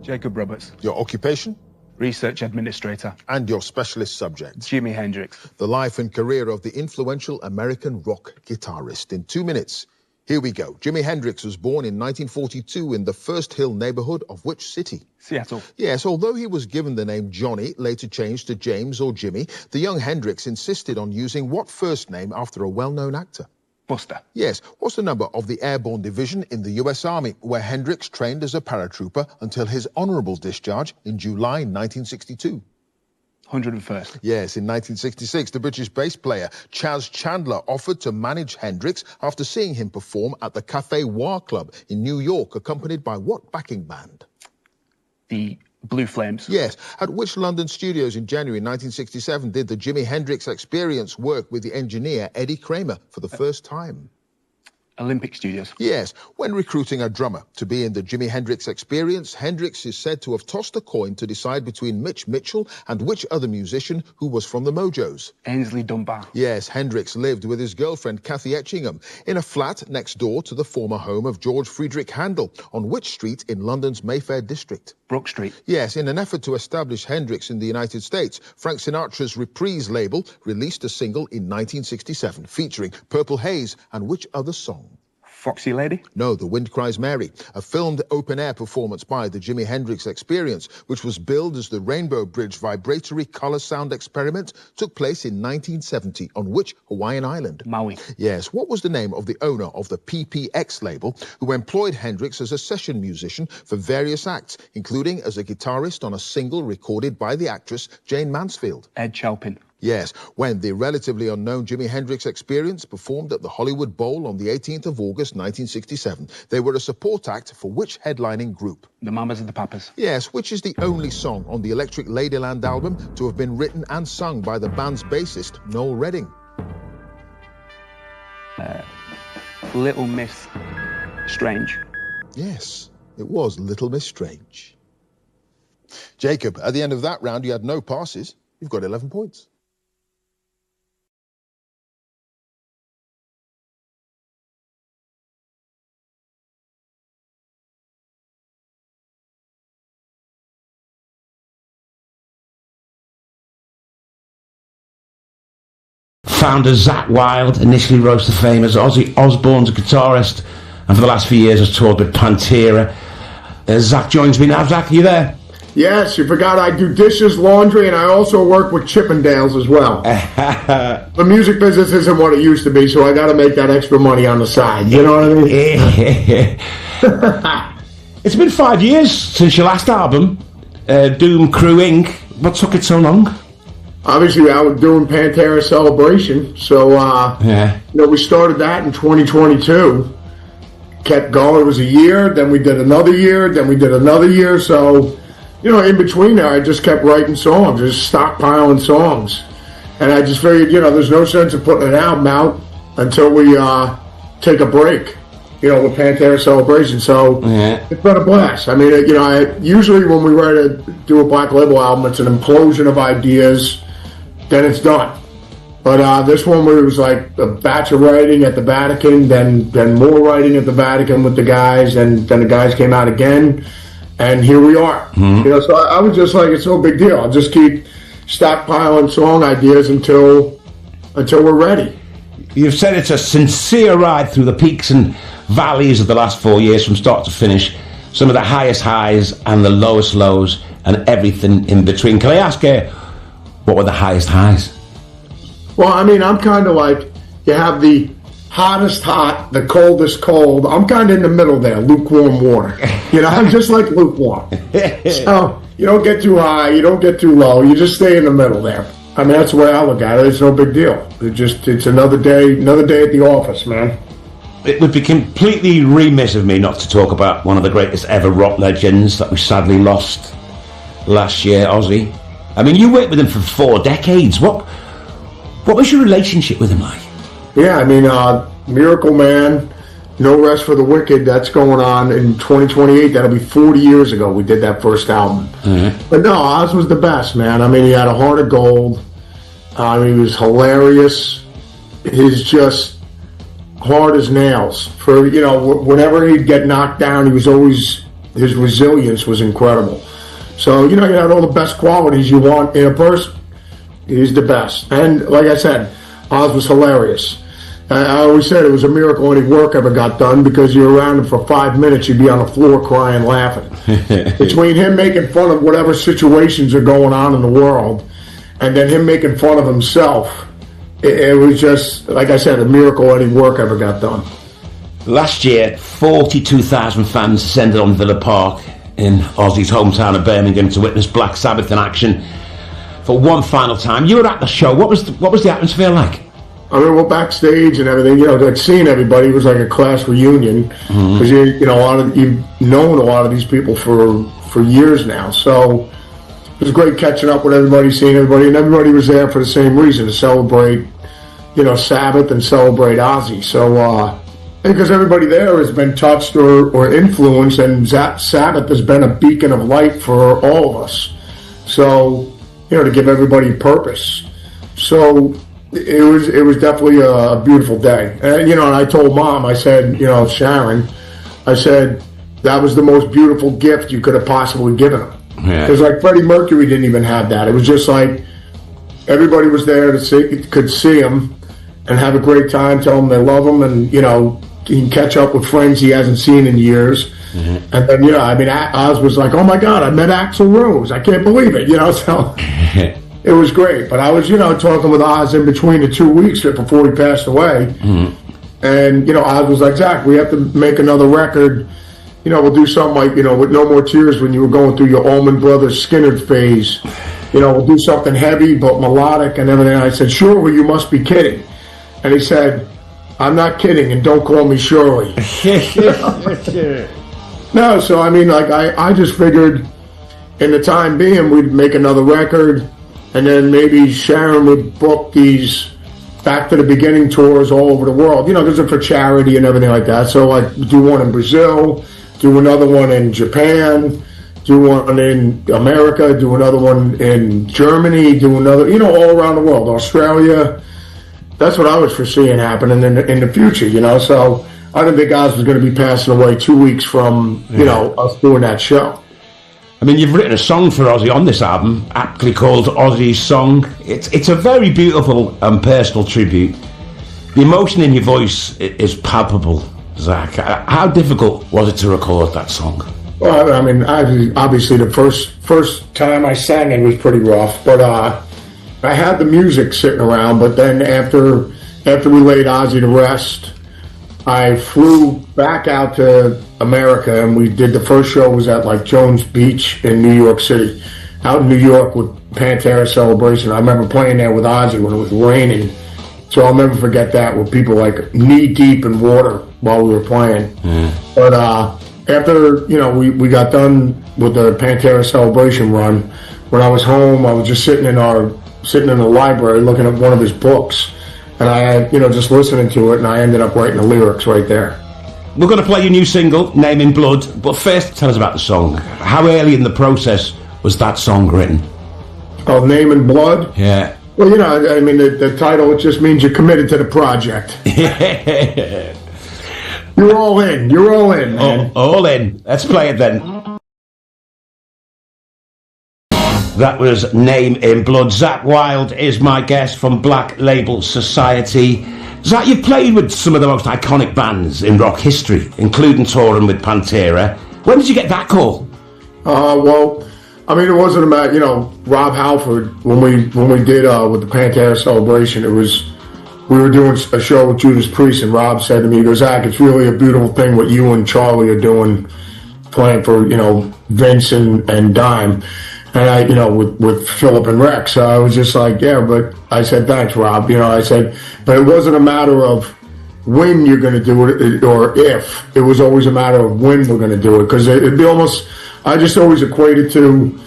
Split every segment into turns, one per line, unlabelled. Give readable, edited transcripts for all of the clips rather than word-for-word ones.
Jacob Roberts.
Your occupation?
Research administrator.
And your specialist subject?
Jimi Hendrix.
The life and career of the influential American rock guitarist. In 2 minutes, here we go. Jimi Hendrix was born in 1942 in the First Hill neighborhood of which city?
Seattle.
Yes, although he was given the name Johnny, later changed to James or Jimmy, the young Hendrix insisted on using what first name after a well-known actor?
Buster.
Yes. What's the number of the Airborne Division in the US Army, where Hendrix trained as a paratrooper until his honorable discharge in July 1962?
101st.
Yes, in 1966, the British bass player Chas Chandler offered to manage Hendrix after seeing him perform at the Café War Club in New York, accompanied by what backing band?
The Blue Flames.
Yes. At which London studios in January 1967 did the Jimi Hendrix Experience work with the engineer Eddie Kramer for the first time?
Olympic Studios.
Yes. When recruiting a drummer to be in the Jimi Hendrix Experience, Hendrix is said to have tossed a coin to decide between Mitch Mitchell and which other musician who was from the Mojos?
Ainsley Dunbar.
Yes, Hendrix lived with his girlfriend Kathy Etchingham in a flat next door to the former home of George Friedrich Handel on which street in London's Mayfair district?
Brook Street.
Yes, in an effort to establish Hendrix in the United States, Frank Sinatra's Reprise label released a single in 1967 featuring Purple Haze and which other song?
Foxy Lady?
No, The Wind Cries Mary, a filmed open-air performance by the Jimi Hendrix Experience, which was billed as the Rainbow Bridge Vibratory Color Sound Experiment, took place in 1970 on which Hawaiian island?
Maui.
Yes, what was the name of the owner of the PPX label who employed Hendrix as a session musician for various acts, including as a guitarist on a single recorded by the actress Jane Mansfield?
Ed Chalpin.
Yes, when the relatively unknown Jimi Hendrix Experience performed at the Hollywood Bowl on the 18th of August 1967, they were a support act for which headlining group?
The Mamas and the Papas.
Yes, which is the only song on the Electric Ladyland album to have been written and sung by the band's bassist, Noel Redding?
Little Miss Strange.
Yes, it was Little Miss Strange. Jacob, at the end of that round, you had no passes. You've got 11 points.
Founder Zack Wilde initially rose to fame as Ozzy Osbourne's guitarist, and for the last few years has toured with Pantera. Zack joins me now. Zack, are you there?
Yes, you forgot I do dishes, laundry, and I also work with Chippendales as well. The music business isn't what it used to be, so I got to make that extra money on the side. You know what I mean?
It's been 5 years since your last album, Doom Crew Inc. What took it so long?
Obviously, I was doing Pantera Celebration, so we started that in 2022. Kept going. It was a year, then we did another year, then we did another year. So, in between there, I just kept writing songs, just stockpiling songs, and I just figured, there's no sense of putting an album out until we take a break. With Pantera Celebration. So It's been a blast. I mean, usually when we do a Black Label album, it's an implosion of ideas. Then it's done. But this one, where it was like a batch of writing at the Vatican, then more writing at the Vatican with the guys, and then the guys came out again, and here we are. Mm-hmm. So I was just like, it's no big deal. I'll just keep stockpiling song ideas until we're ready.
You've said it's a sincere ride through the peaks and valleys of the last 4 years from start to finish. Some of the highest highs and the lowest lows and everything in between. Can I ask what were the highest highs?
Well, I mean, I'm kind of like, you have the hottest hot, the coldest cold. I'm kind of in the middle there, lukewarm water. I'm just like lukewarm. So you don't get too high, you don't get too low, you just stay in the middle there. I mean, that's the way I look at it. It's no big deal. It's another day at the office, man.
It would be completely remiss of me not to talk about one of the greatest ever rock legends that we sadly lost last year, Ozzy. I mean, you worked with him for 4 decades. What was your relationship with him like?
Yeah, I mean, Miracle Man, No Rest for the Wicked, that's going on in 2028. That'll be 40 years ago we did that first album. Mm-hmm. But no, Oz was the best, man. I mean, he had a heart of gold. He was hilarious. He's just hard as nails. For, whenever he'd get knocked down, he was always his resilience was incredible. So, you know, you had all the best qualities you want in a person. He's the best. And like I said, Oz was hilarious. I always said it was a miracle any work ever got done, because you're around him for 5 minutes, you'd be on the floor crying, laughing. Between him making fun of whatever situations are going on in the world, and then him making fun of himself, it was just, like I said, a miracle any work ever got done.
Last year, 42,000 fans ascended on Villa Park in Ozzy's hometown of Birmingham to witness Black Sabbath in action for one final time. You were at the show. What was the atmosphere like?
I mean, we're backstage and everything. You know, like seeing everybody was like a class reunion, because you've known a lot of these people for years now. So it was great catching up with everybody, seeing everybody, and everybody was there for the same reason, to celebrate, you know, Sabbath and celebrate Ozzy. So because everybody there has been touched or influenced, and Sabbath has been a beacon of light for all of us. So, you know, to give everybody purpose. So it was definitely a beautiful day. And, you know, and I told Mom, I said, you know, Sharon, I said, that was the most beautiful gift you could have possibly given him. Because like Freddie Mercury didn't even have that. It was just like everybody was there could see him and have a great time, tell him they love him, and, you know, he can catch up with friends he hasn't seen in years. And then, you know, I mean, Oz was like, oh my God, I met Axl Rose. I can't believe it, you know, so it was great. But I was, you know, talking with Oz in between the 2 weeks before he passed away. And, you know, Oz was like, Zach, we have to make another record. You know, we'll do something like, you know, with No More Tears, when you were going through your Allman Brothers Skynyrd phase. You know, we'll do something heavy but melodic and everything. I said, sure, well, you must be kidding. And he said, I'm not kidding, and don't call me Shirley. No, so I mean, like, I just figured in the time being we'd make another record, and then maybe Sharon would book these Back to the Beginning tours all over the world, you know, because they're for charity and everything like that. So like do one in Brazil, do another one in Japan, do one in America, do another one in Germany, do another, you know, all around the world, Australia. That's what I was foreseeing happening in the future, you know. So I didn't think Oz was going to be passing away 2 weeks from, you know, us doing that show.
I mean, you've written a song for Ozzy on this album, aptly called Ozzy's Song. It's a very beautiful and personal tribute. The emotion in your voice is palpable, Zach. How difficult was it to record that song?
Well, I mean, obviously the first time I sang it was pretty rough, but I had the music sitting around. But then after we laid Ozzy to rest, I flew back out to America, and we did the first show was at like Jones Beach in New York City, out in New York with Pantera Celebration. I remember playing there with Ozzy when it was raining, so I'll never forget that, with people like knee deep in water while we were playing. But after, you know, we got done with the Pantera Celebration run, when I was home, I was just sitting in the library looking at one of his books. And I, you know, just listening to it, and I ended up writing the lyrics right there.
We're going to play your new single, Name in Blood, but first tell us about the song. How early in the process was that song written?
Oh, Name in Blood?
Yeah.
Well, you know, I mean, the title, it just means you're committed to the project. You're all in, man.
All in. Let's play it then. That was Name in Blood. Zach Wilde is my guest from Black Label Society. Zach, you've played with some of the most iconic bands in rock history, including touring with Pantera. When did you get that call?
Well, I mean, it wasn't about, you know, Rob Halford, when we did with the Pantera Celebration, we were doing a show with Judas Priest, and Rob said to me, he goes, Zach, it's really a beautiful thing what you and Charlie are doing, playing for, you know, Vince and Dime. And I, you know, with Philip and Rex, so I was just like, yeah, but I said, thanks, Rob. You know, I said, but it wasn't a matter of when you're going to do it or if. It was always a matter of when we're going to do it. Because it'd be almost, I just always equated to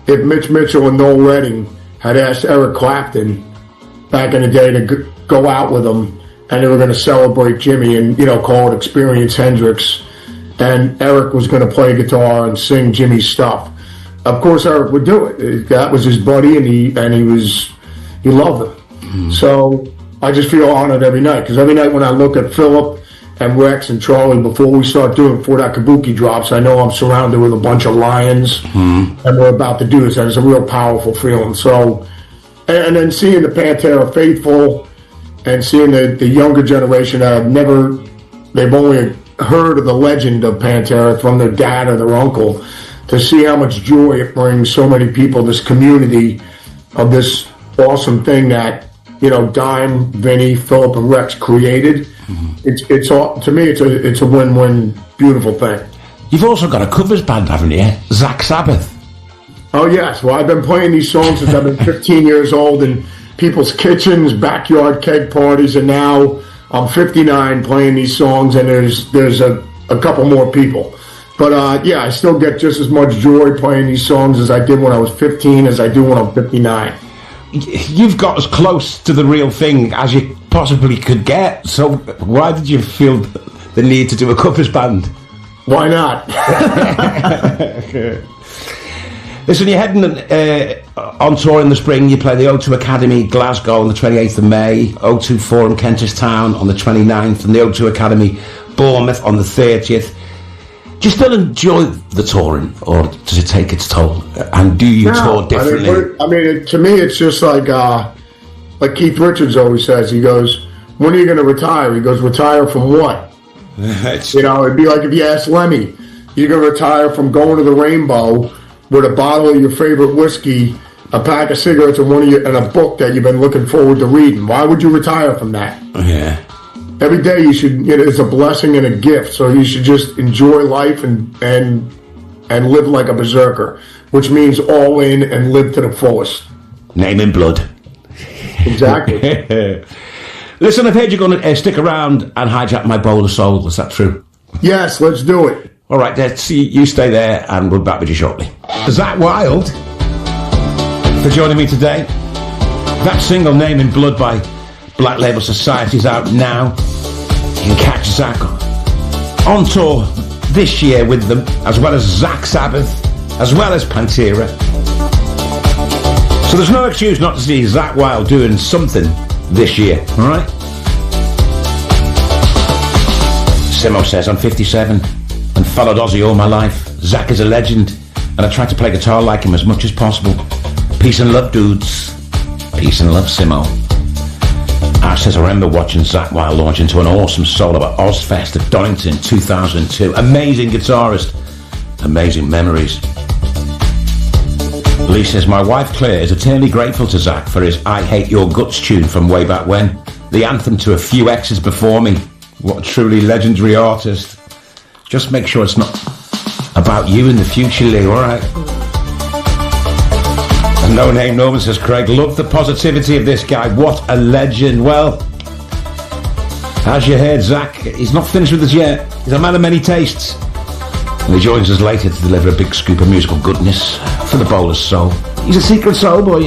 if Mitch Mitchell and Noel Redding had asked Eric Clapton back in the day to go out with them, and they were going to celebrate Jimi and, you know, call it Experience Hendrix, and Eric was going to play guitar and sing Jimi's stuff. Of course, Eric would do it. That was his buddy, and he loved him. So I just feel honored every night, because every night when I look at Philip and Rex and Charlie before that Kabuki drops. I know I'm surrounded with a bunch of lions, and we're about to do this, and it's a real powerful feeling. So, and then seeing the Pantera faithful, and seeing the younger generation that they've only heard of the legend of Pantera from their dad or their uncle, to see how much joy it brings so many people, this community of this awesome thing that, Dime, Vinny, Philip, and Rex created. It's all, to me, it's a win-win, beautiful thing.
You've also got a covers band, haven't you? Zack Sabbath.
Oh, yes. Well, I've been playing these songs since I've been 15 years old in people's kitchens, backyard keg parties, and now I'm 59 playing these songs, and there's a couple more people. But, I still get just as much joy playing these songs as I did when I was 15 as I do when I'm 59.
You've got as close to the real thing as you possibly could get, so why did you feel the need to do a covers band?
Why not?
Listen, you're heading on tour in the spring. You play the O2 Academy, Glasgow on the 28th of May, O2 Forum, Kentish Town on the 29th, and the O2 Academy, Bournemouth on the 30th. Do you still enjoy the touring, or does it take its toll? And do you tour differently?
To me, it's just like Keith Richards always says. He goes, "When are you going to retire?" He goes, "Retire from what?" It'd be like if you ask Lemmy, "You're going to retire from going to the Rainbow with a bottle of your favorite whiskey, a pack of cigarettes, and and a book that you've been looking forward to reading. Why would you retire from that?"
Yeah.
Every day you should, it's a blessing and a gift. So you should just enjoy life and live like a berserker, which means all in and live to the fullest.
Name in blood.
Exactly.
Listen, I've heard you're going to stick around and hijack my bowl of soul. Is that true?
Yes, let's do it.
All right, you stay there, and we'll be back with you shortly. Zack Wilde for joining me today. That single, Name in Blood, by Black Label Society, is out now. You can catch Zack on tour this year with them, as well as Zack Sabbath, as well as Pantera. So there's no excuse not to see Zack Wilde doing something this year, alright? Simo says, "I'm 57 and followed Ozzy all my life. Zack is a legend, and I try to play guitar like him as much as possible. Peace and love, dudes." Peace and love, Simo. Ash says, "I remember watching Zack Wilde launch into an awesome solo at Ozfest at Donington 2002. Amazing guitarist. Amazing memories." Lee says, "My wife Claire is eternally grateful to Zack for his I Hate Your Guts tune from way back when. The anthem to a few exes before me. What a truly legendary artist. Just make sure it's not about you in the future, Lee, alright?" And No Name Norman says, "Craig, love the positivity of this guy. What a legend." Well, as you heard, Zack, he's not finished with us yet. He's a man of many tastes. And he joins us later to deliver a big scoop of musical goodness for the bowl of soul. He's a secret soul boy,